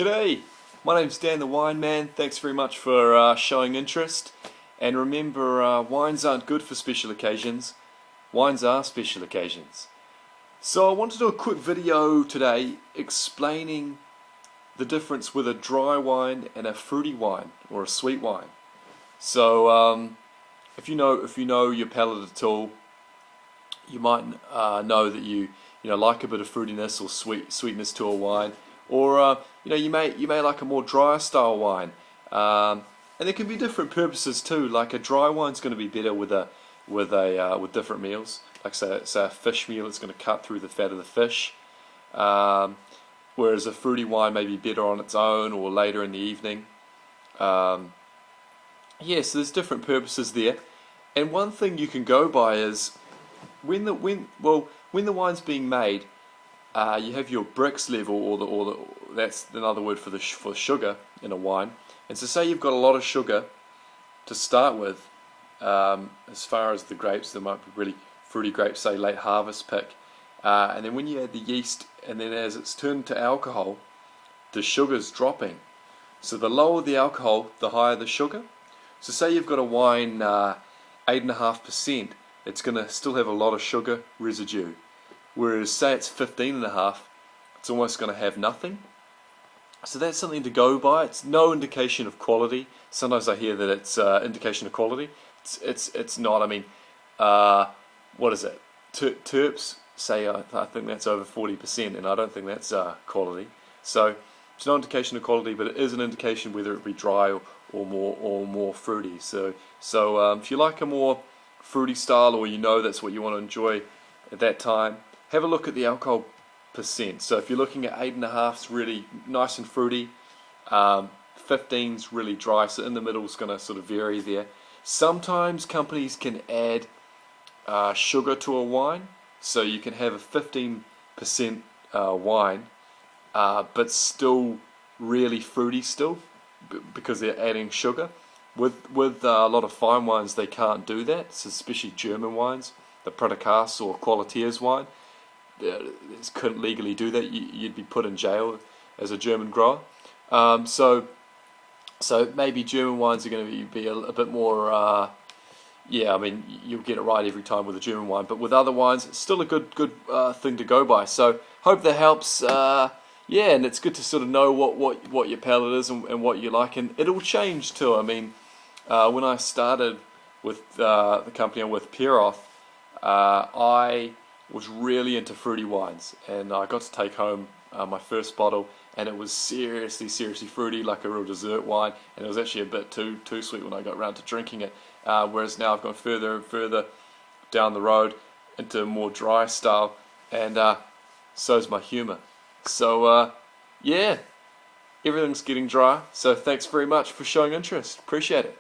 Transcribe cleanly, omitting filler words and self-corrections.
G'day, my name's Dan the Wine Man. Thanks very much for showing interest. And remember, wines aren't good for special occasions. Wines are special occasions. So I want to do a quick video today explaining the difference with a dry wine and a fruity wine or a sweet wine. So if you know your palate at all, you might know that you like a bit of fruitiness or sweetness to a wine, or you may like a more dry style wine, and there can be different purposes too. Like a dry wine's going to be better with different meals. Like say a fish meal, it's going to cut through the fat of the fish, whereas a fruity wine may be better on its own or later in the evening. So there's different purposes there, and one thing you can go by is when the wine's being made, you have your Brix level, or that's another word for sugar in a wine. And so say you've got a lot of sugar to start with, as far as the grapes, there might be really fruity grapes, say late harvest pick, and then when you add the yeast, and then as it's turned to alcohol, the sugar's dropping. So the lower the alcohol, the higher the sugar. So say you've got a wine 8.5%, it's going to still have a lot of sugar residue. Whereas say it's 15.5, it's almost going to have nothing. So that's something to go by. It's no indication of quality. Sometimes I hear that it's indication of quality. It's not. I mean, what is it? Terps say I think that's over 40%, and I don't think that's quality. So it's no indication of quality, but it is an indication whether it be dry or more fruity. So if you like a more fruity style, or that's what you want to enjoy at that time, have a look at the alcohol percent. So if you're looking at 8.5, it's really nice and fruity. 15's really dry, so in the middle is going to sort of vary there. Sometimes companies can add sugar to a wine, so you can have a 15% wine, but still really fruity still, because they're adding sugar. With a lot of fine wines, they can't do that, so especially German wines, the Praterkas or Qualitiers wine, couldn't legally do that. You'd be put in jail as a German grower. So maybe German wines are going to be a bit more, I mean, you'll get it right every time with a German wine, but with other wines, it's still a good thing to go by. So hope that helps. And it's good to sort of know what your palate is and what you like, and it'll change too. I mean, when I started with the company I'm with, Palate, I was really into fruity wines, and I got to take home my first bottle, and it was seriously fruity, like a real dessert wine, and it was actually a bit too sweet when I got around to drinking it. Whereas now I've gone further and further down the road into a more dry style, and so's my humour. So everything's getting dry. So thanks very much for showing interest. Appreciate it.